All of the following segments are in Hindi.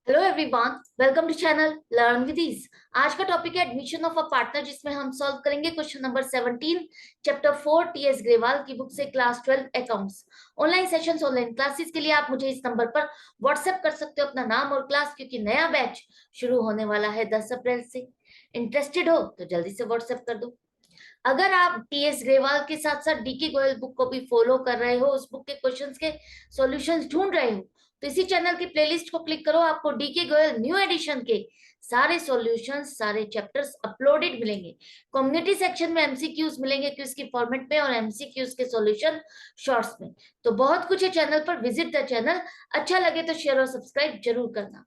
Hello everyone, welcome to channel learn with ease. आज का टॉपिक है एडमिशन ऑफ अ पार्टनर, जिसमें हम सॉल्व करेंगे question number 17 chapter 4 TS Grewal की बुक से class 12 accounts. Online sessions, online classes के लिए आप मुझे इस नंबर पर व्हाट्सएप कर सकते हो अपना नाम और क्लास, क्योंकि नया बैच शुरू होने वाला है 10 अप्रैल से। इंटरेस्टेड हो तो जल्दी से व्हाट्सएप कर दो। अगर आप टीएस ग्रेवाल के साथ साथ डीके गोयल बुक को भी फॉलो कर रहे हो, उस बुक के क्वेश्चंस के सॉल्यूशंस ढूंढ रहे हो, तो इसी चैनल की प्लेलिस्ट को क्लिक करो। आपको डीके गोयल न्यू एडिशन के सारे सॉल्यूशंस, सारे चैप्टर्स अपलोडेड मिलेंगे। कम्युनिटी सेक्शन में एमसीक्यूज मिलेंगे क्विज की फॉर्मेट में, और एमसीक्यूज के सॉल्यूशन शॉर्ट्स में। तो बहुत कुछ है चैनल पर, विजिट द चैनल। अच्छा लगे तो शेयर और सब्सक्राइब जरूर करना।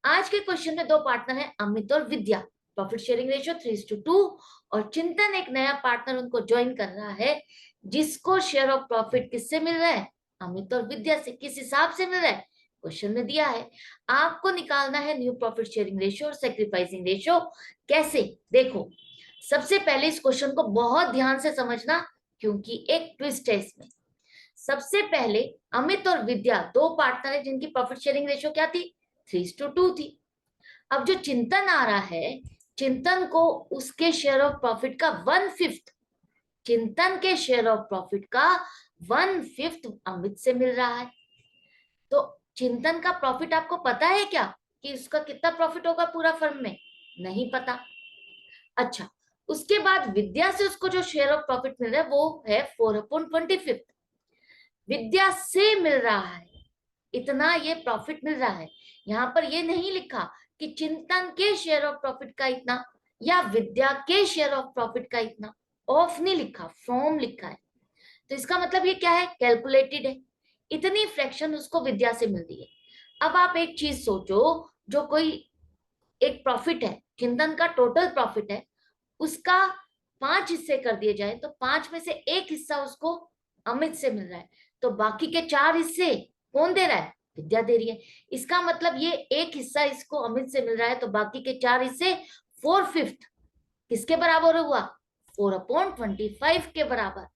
आज के क्वेश्चन में दो पार्टनर हैं, अमित और विद्या। प्रॉफिट शेयरिंग रेशियो 3:2, और चिंतन एक नया पार्टनर उनको ज्वाइन कर रहा है, जिसको शेयर ऑफ प्रॉफिट किससे मिल रहा है? अमित और विद्या से। किस हिसाब से मिल रहा है? क्वेश्चन में दिया है। आपको निकालना है न्यू प्रॉफिट शेयरिंग रेशियो और सेक्रीफाइसिंग रेशियो। कैसे? देखो, सबसे पहले इस क्वेश्चन को बहुत ध्यान से समझना, क्योंकि एक ट्विस्ट है इसमें। सबसे पहले अमित और विद्या दो पार्टनर है जिनकी प्रॉफिट शेयरिंग रेशियो क्या थी? 3:2 थी। अब जो चिंतन आ रहा है, चिंतन को उसके शेयर ऑफ प्रॉफिट का 1/5, चिंतन के शेयर ऑफ प्रॉफिट का 1/5 अमित से मिल रहा है। तो चिंतन का प्रॉफिट आपको पता है क्या, कि उसका कितना प्रॉफिट होगा पूरा फर्म में? नहीं पता। अच्छा, उसके बाद विद्या से उसको जो शेयर ऑफ प्रॉफिट मिल रहा है वो है 4/25। विद्या से मिल रहा है इतना, ये प्रॉफिट मिल रहा है। यहां पर ये नहीं लिखा कि चिंतन के शेयर ऑफ प्रॉफिट का इतना या विद्या के शेयर ऑफ प्रॉफिट का इतना। ऑफ नहीं लिखा, फ्रॉम लिखा है। तो इसका मतलब ये क्या है? कैलकुलेटेड है। इतनी फ्रैक्शन उसको विद्या से मिल रही है। अब आप एक चीज सोचो, जो कोई एक प्रॉफिट है, चिंतन का टोटल प्रॉफिट है, उसका 5 हिस्से कर दिए जाए तो 5 में से एक हिस्सा उसको अमित से मिल रहा है, तो बाकी के 4 हिस्से कौन दे रहा है? विद्या दे रही है। इसका मतलब ये एक हिस्सा इसको अमित से मिल रहा है, तो बाकी के 4 हिस्से 4/5 किसके बराबर हुआ? 4/25 के बराबर।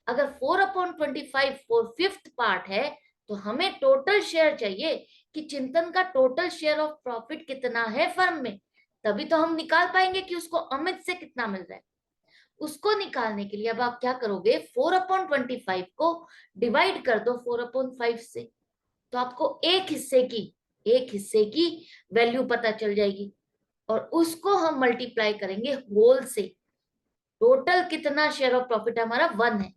अगर 4/25 4/5 पार्ट है, तो हमें टोटल शेयर चाहिए कि चिंतन का टोटल शेयर ऑफ प्रॉफिट कितना है फर्म में। तभी तो हम निकाल पाएंगे कि उसको अमित से कितना मिल रहा है। उसको निकालने के लिए अब आप क्या करोगे? 4/25 को डिवाइड कर दो 4/5 से, तो आपको एक हिस्से की वैल्यू पता चल जाएगी, और उसको हम मल्टीप्लाई करेंगे होल से। टोटल कितना शेयर ऑफ प्रॉफिट है हमारा? 1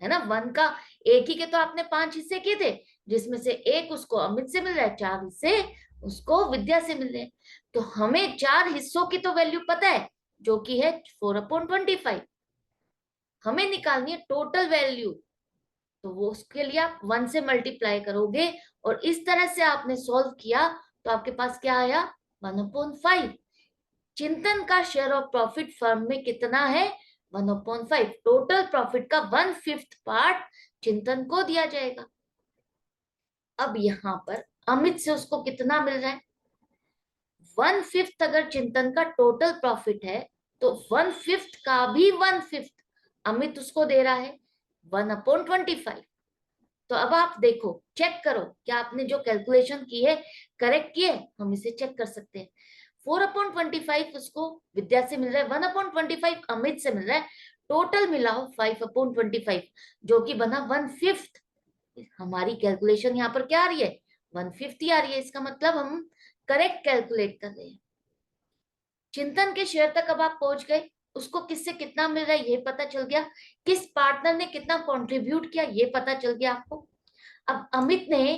है ना। 1 का एक ही के तो आपने 5 हिस्से किए थे, जिसमें से एक उसको अमित से मिल रहा है, 4 हिस्से उसको विद्या से मिल रहे हैं। तो हमें 4 हिस्सों की तो वैल्यू पता है, जो कि है 4/25। हमें निकालनी है टोटल वैल्यू, तो वो उसके लिए आप 1 से मल्टीप्लाई करोगे, और इस तरह से आपने सॉल्व किया तो आपके पास क्या आया? 1/5। चिंतन का शेयर ऑफ प्रॉफिट फर्म में कितना है? 1/5। टोटल प्रॉफिट का 1/5 पार्ट चिंतन को दिया जाएगा। अब यहां पर अमित से उसको कितना मिल रहा है? 1/5 अगर चिंतन का टोटल प्रॉफिट है, तो 1/5 का भी 1/5 अमित उसको दे रहा है, 1/25। तो अब आप देखो, चेक करो क्या आपने जो कैलकुलेशन की है करेक्ट की है। हम इसे चेक कर सकते हैं। 4/25 उसको विद्या से मिल रहा है, 1/25 अमित से मिल रहा है। टोटल मिलाओ 5/25, जो कि बना 1/5। हमारी कैलकुलेशन यहाँ पर क्या आ रही है? 1/5 ही आ रही है। इसका मतलब हम करेक्ट कैलकुलेट कर रहे हैं। चिंतन के शेयर तक अब आप पहुंच गए। उसको किससे कितना मिल रहा है ये पता चल गया, किस पार्टनर ने कितना कंट्रीब्यूट किया ये पता चल गया आपको। अब अमित ने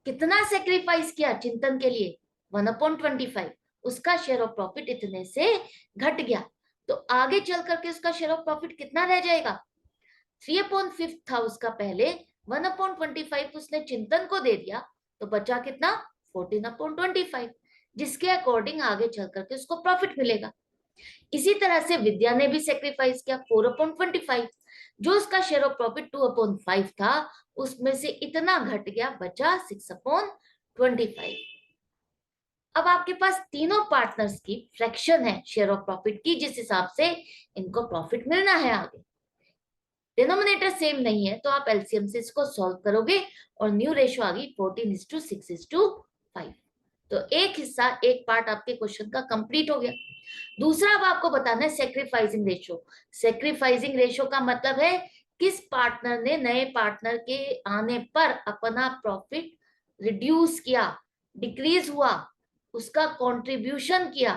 कितना सेक्रीफाइस किया चिंतन के लिए? 1/25। उसका शेयर ऑफ प्रॉफिट इतने से घट गया, तो आगे चल करके उसका शेयर ऑफ प्रॉफिट कितना रह जाएगा? 3/5 था उसका पहले, 1/25 उसने चिंतन को दे दिया, तो बचा कितना? 14/25, जिसके अकॉर्डिंग आगे चल करके उसको प्रॉफिट मिलेगा। इसी तरह से विद्या ने भी सेक्रीफाइस किया 4/25। जो उसका शेयर ऑफ प्रॉफिट 2/5 था, उसमें से इतना घट गया, बचा 6/25। अब आपके पास तीनों पार्टनर्स की फ्रैक्शन है शेयर ऑफ प्रॉफिट की, जिस हिसाब से इनको प्रॉफिट मिलना है आगे। डिनोमिनेटर सेम नहीं है, तो आप एलसीएम से इसको सॉल्व करोगे, और न्यू रेशियो आ गई 14:6:5। तो एक हिस्सा, एक पार्ट आपके क्वेश्चन का कंप्लीट हो गया। दूसरा अब आपको बताना है सेक्रीफाइसिंग रेशियो। सेक्रीफाइसिंग रेशियो का मतलब है किस पार्टनर ने नए पार्टनर के आने पर अपना प्रॉफिट रिड्यूस किया, डिक्रीज हुआ, उसका कंट्रीब्यूशन किया।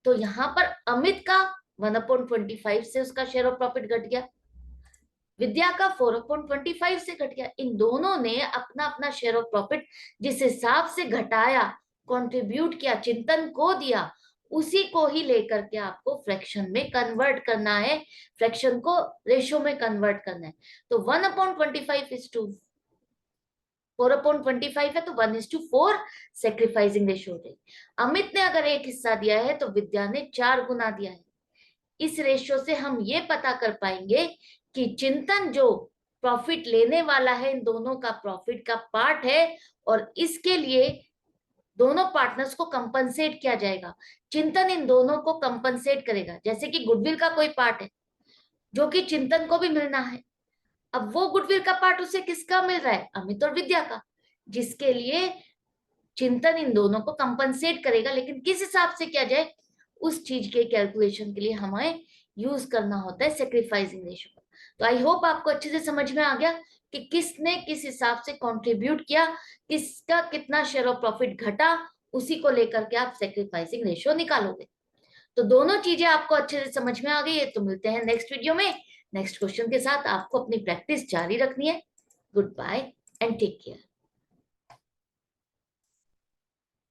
तो यहां पर अमित का 1/25 से उसका शेयर ऑफ प्रॉफिट घट गया, विद्या का 4/25 से घट गया। इन दोनों ने अपना अपना शेयर ऑफ प्रॉफिट जिस हिसाब से घटाया, कंट्रीब्यूट किया, चिंतन को दिया, उसी को ही लेकर के आपको फ्रैक्शन में कन्वर्ट करना है, फ्रैक्शन को रेशियो में कन्वर्ट करना है। तो 1/25 इज टू 4/25 है, तो 1:4 सेक्रीफाइसिंग रेशियो हो गई। अमित ने अगर एक हिस्सा दिया है तो विद्या ने 4 गुना दिया है। इस रेशियो से हम ये पता कर पाएंगे कि चिंतन जो प्रॉफिट लेने वाला है, इन दोनों का प्रॉफिट का पार्ट है, और इसके लिए दोनों पार्टनर्स को कंपनसेट किया जाएगा। चिंतन इन दोनों को कंपनसेट करेगा। जैसे कि गुडविल का कोई पार्ट है जो कि चिंतन को भी मिलना है, अब वो गुडविल का पार्ट उसे किसका मिल रहा है? अमित और विद्या का, जिसके लिए चिंतन इन दोनों को कंपनसेट करेगा। लेकिन किस हिसाब से किया जाए, उस चीज के कैलकुलेशन के लिए हमें यूज करना होता है सेक्रीफाइसिंग रेशियो। तो आई होप आपको अच्छे से समझ में आ गया कि किसने किस हिसाब से कंट्रीब्यूट किया, किसका कितना शेयर ऑफ प्रॉफिट घटा, उसी को लेकर के आप सेक्रीफाइसिंग रेशियो निकालोगे। तो दोनों चीजें आपको अच्छे से समझ में आ गई है। तो मिलते हैं नेक्स्ट वीडियो में नेक्स्ट क्वेश्चन के साथ। आपको अपनी प्रैक्टिस जारी रखनी है। Good bye and take care.